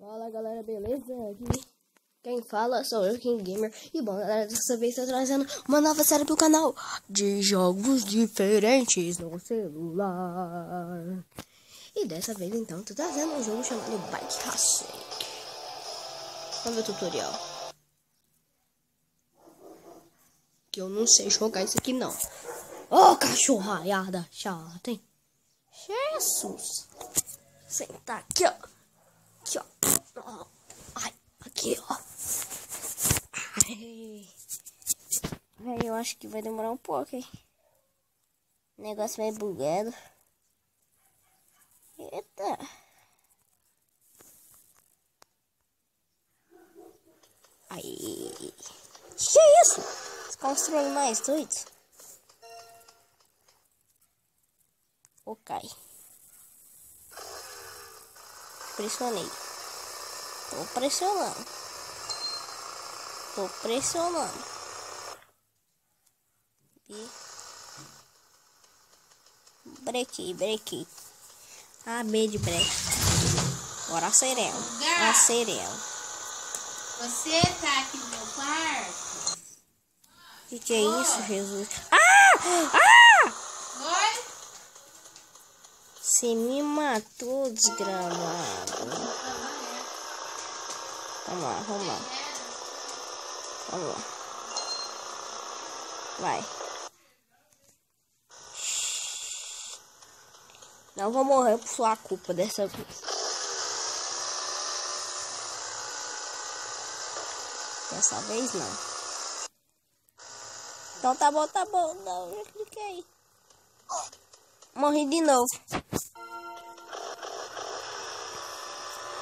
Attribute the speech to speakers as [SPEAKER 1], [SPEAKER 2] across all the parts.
[SPEAKER 1] Fala galera, beleza? Aqui quem fala sou eu, King Gamer. E bom galera, dessa vez estou trazendo uma nova série pro canal de jogos diferentes no celular. E dessa vez então tô trazendo um jogo chamado Bike Racing. Vamos ver o tutorial. Que eu não sei jogar isso aqui não. Ô cachorraiada chata, hein? Jesus! Sentar aqui, ó. Aqui, ó. Ai, aqui, ó. Ai. Eu acho que vai demorar um pouco, hein? O negócio meio bugado. Eita. Aí. Que é isso? Os controles mais doidos. Ou cai. Pressionei. Tô pressionando. E brequei. A B de breque. Bora acerelo.
[SPEAKER 2] Você tá aqui no meu quarto?
[SPEAKER 1] Que é isso, Jesus? Ah!
[SPEAKER 2] Oi?
[SPEAKER 1] Você me matou, desgramado. Vamos lá. Vai. Não vou morrer por sua culpa dessa vez. Dessa vez não. Então tá bom. Não, eu cliquei. Morri de novo.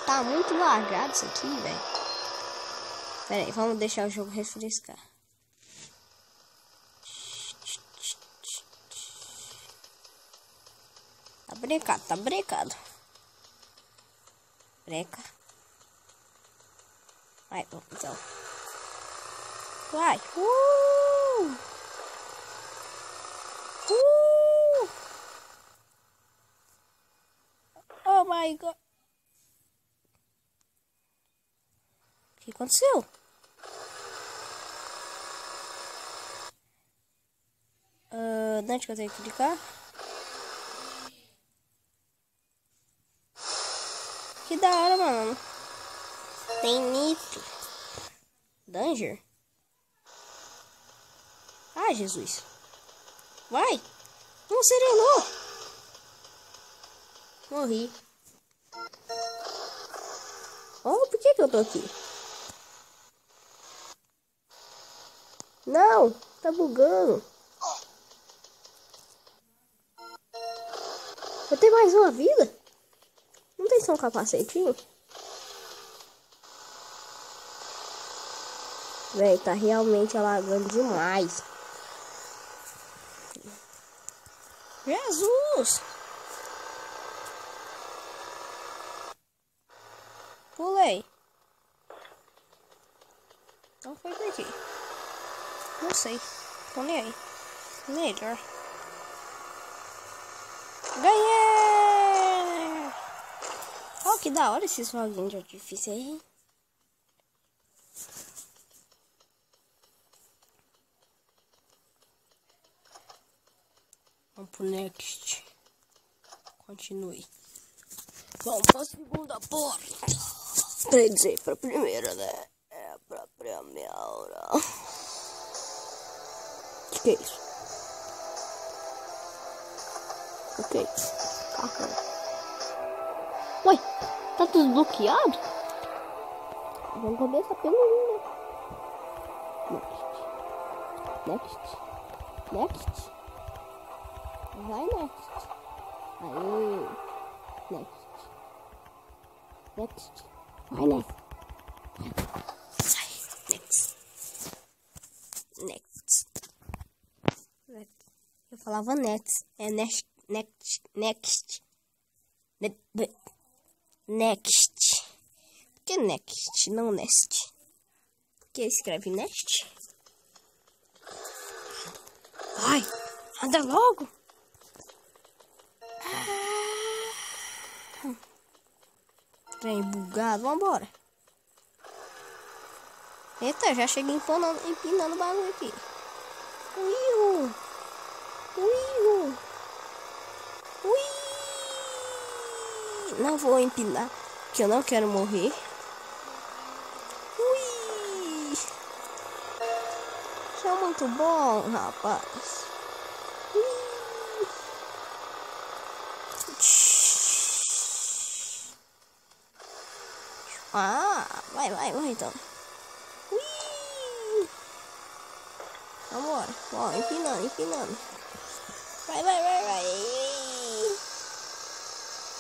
[SPEAKER 1] Tá muito largado isso aqui, velho. Pera aí, vamos deixar o jogo refrescar. Tá brecado. Breca. Vai, então. Vai. Oh my god. O que aconteceu? Onde que eu tenho que clicar? Que da hora, mano. Tem nitro. Danger. Ah, Jesus. Vai. Não serenou. Morri. Oh, por que eu tô aqui? Não, tá bugando. Eu tenho mais uma vida? Não tem só um capacetinho? Véi, tá realmente alagando demais. Jesus! Pulei. Não foi por quê? Não sei. Tô nem aí. Melhor. Ganhei! Oh, que da hora esses foguinhos de artifício aí. Vamos pro next. Continue. Vamos pra segunda porta. Quer dizer, pra primeira, né? É pra primeira. Que é isso? O que é isso? Ué, tá tudo bloqueado? Vamos começar pelo 1, né? Next. Vai next. Aí. Next. Vai next. Next. Eu falava next. É next. Por que next, não nest? Por que escreve nest? Vai, anda logo. Trem bugado, vambora. Eita, já cheguei empinando o bagulho aqui. Ui! Não vou empinar, que eu não quero morrer. Ui! Isso é muito bom, rapaz. Ui! Ah, vai então. Ui! Vambora. Ó, empinando. Vai.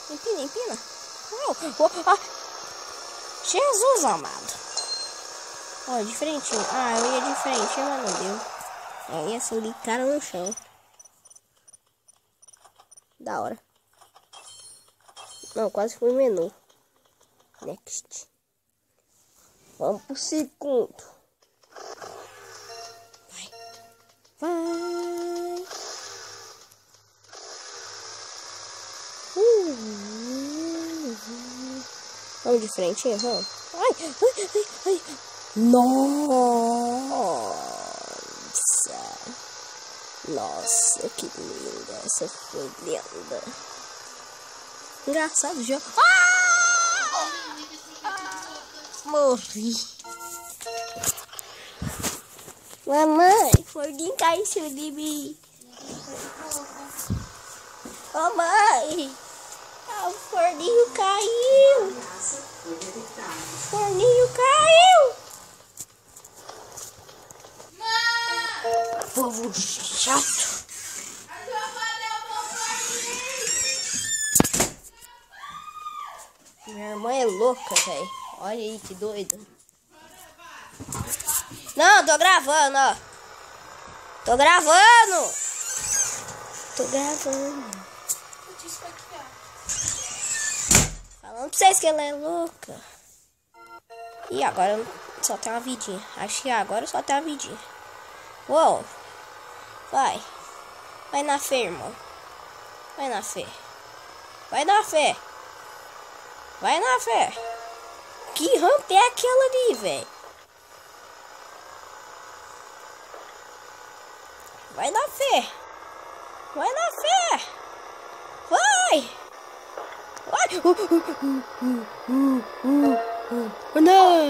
[SPEAKER 1] Empina. Ah. Jesus amado. Ó, de frente. Ah, eu ia de frente, mas não deu. Eu ia subir cara no chão. Da hora. Não, quase fui menu. Next. Vamos pro segundo. Vai. Vamos de frente, vamos. Ai. Nossa, que linda. Essa foi linda. Engraçado o jogo. Morri. Mamãe, o Fordinho caiu em cima de mim. Mamãe, o Fordinho caiu. Povo chato. Minha irmã é louca, velho. Olha aí que doida. Não, tô gravando, ó. Tô gravando. Falando pra vocês que ela é louca. E agora só tem uma vidinha. Acho que agora só tem uma vidinha. Uou. Vai na fé, irmão. Vai na fé. Que rampa é aquela ali, velho? Vai na fé. Vai. Não.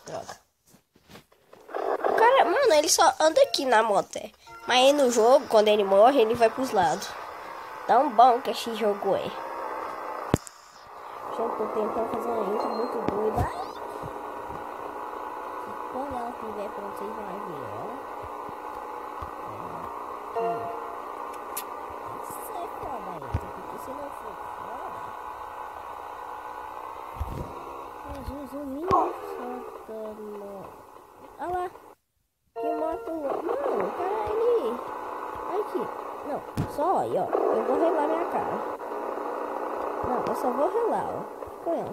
[SPEAKER 1] Droga. O cara, mano, ele só anda aqui na moto. Mas aí no jogo, quando ele morre, ele vai pros lados. Dá um bom que esse jogo é. Já tô tentando fazer uma intro muito doida. Quando ela estiver pronta, vocês vão ver ela. Isso é foda, porque se não for foda... Jesus, o menino Santana. Olha lá. Que moto... Mano, cara, ali. Aqui. Não, só aí, ó. Eu vou relar minha cara. Não, eu só vou relar, ó.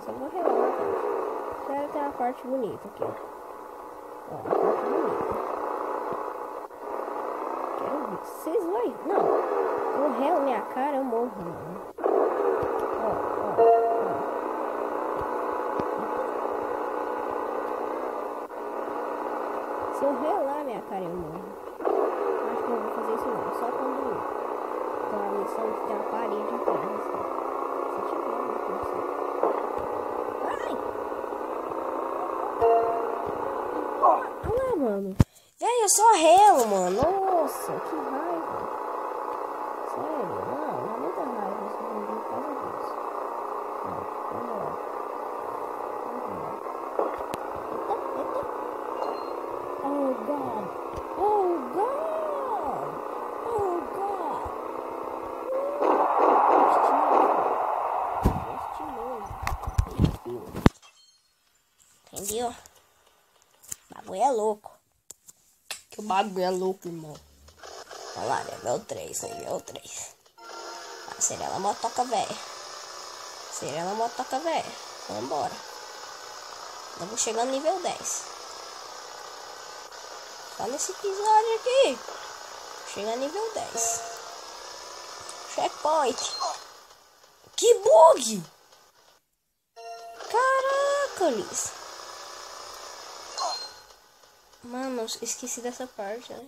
[SPEAKER 1] Só vou relar minha cara. Espero ter uma parte bonita aqui, ó. Ó, uma parte bonita. Quero ver. Vocês vão... Não. Eu relo minha cara, eu morro, mano. Ó. Se eu relar minha cara, eu morro. Acho que eu vou fazer isso não. Só quando a missão de ter a parede atrás. Se tiver uma coisa. Ai! Olha lá, mano. Velho, eu só relo, mano. Nossa, que raiva. Sério, não dá muita raiva esse vídeo por causa disso. Vamos lá. Oh God! Entendeu? O bagulho é louco. Que o bagulho é louco, irmão. Olha lá, nível 3. A Cirela motoca velha. Vambora. Eu vou chegar no nível 10. Só nesse episódio aqui. Chega nível 10. Checkpoint. Que bug! Caracoles! Mano, esqueci dessa parte, né?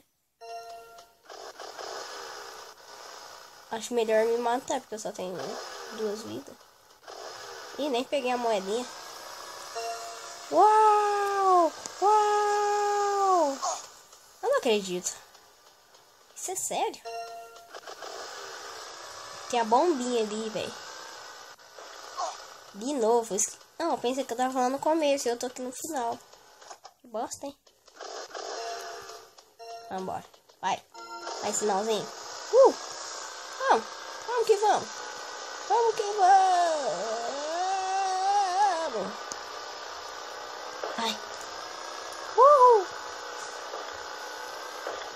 [SPEAKER 1] Acho melhor me matar, porque eu só tenho 2 vidas. Ih, nem peguei a moedinha. Uau! Uau! Eu não acredito. Isso é sério? Tem a bombinha ali, velho. De novo. Não, eu pensei que eu tava falando no começo e eu tô aqui no final. Que bosta, hein? Vambora. Vai. Vai, sinalzinho. Vamos. Vamos que vamos. Vamos que vamos. Vai.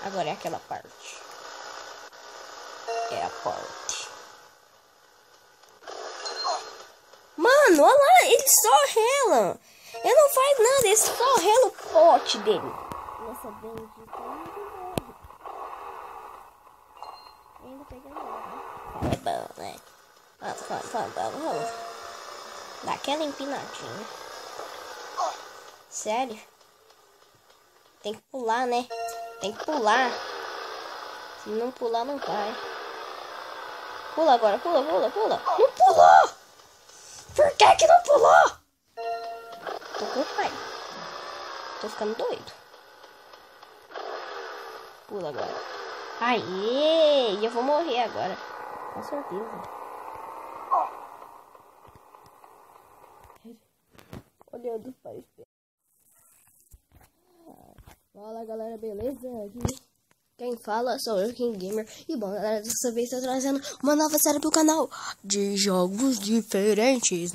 [SPEAKER 1] Agora é aquela parte. É a parte. Mano, olha lá. Ele só rela. Ele não faz nada. Ele só rela o pote dele. Nossa, bendita. Ainda pegando nada. É bom, né? Vamos. Dá aquela empinadinha. Sério? Tem que pular, né? Tem que pular. Se não pular, não vai. Pula agora, pula. Não pulou! Por que não pulou? Tô com raiva. Tô ficando doido. Pula agora. Aê! Eu vou morrer agora. Com certeza. Olhando para o espelho. Fala galera, beleza? Aqui quem fala sou eu, King Gamer. E bom galera, dessa vez tô trazendo uma nova série pro canal de jogos diferentes.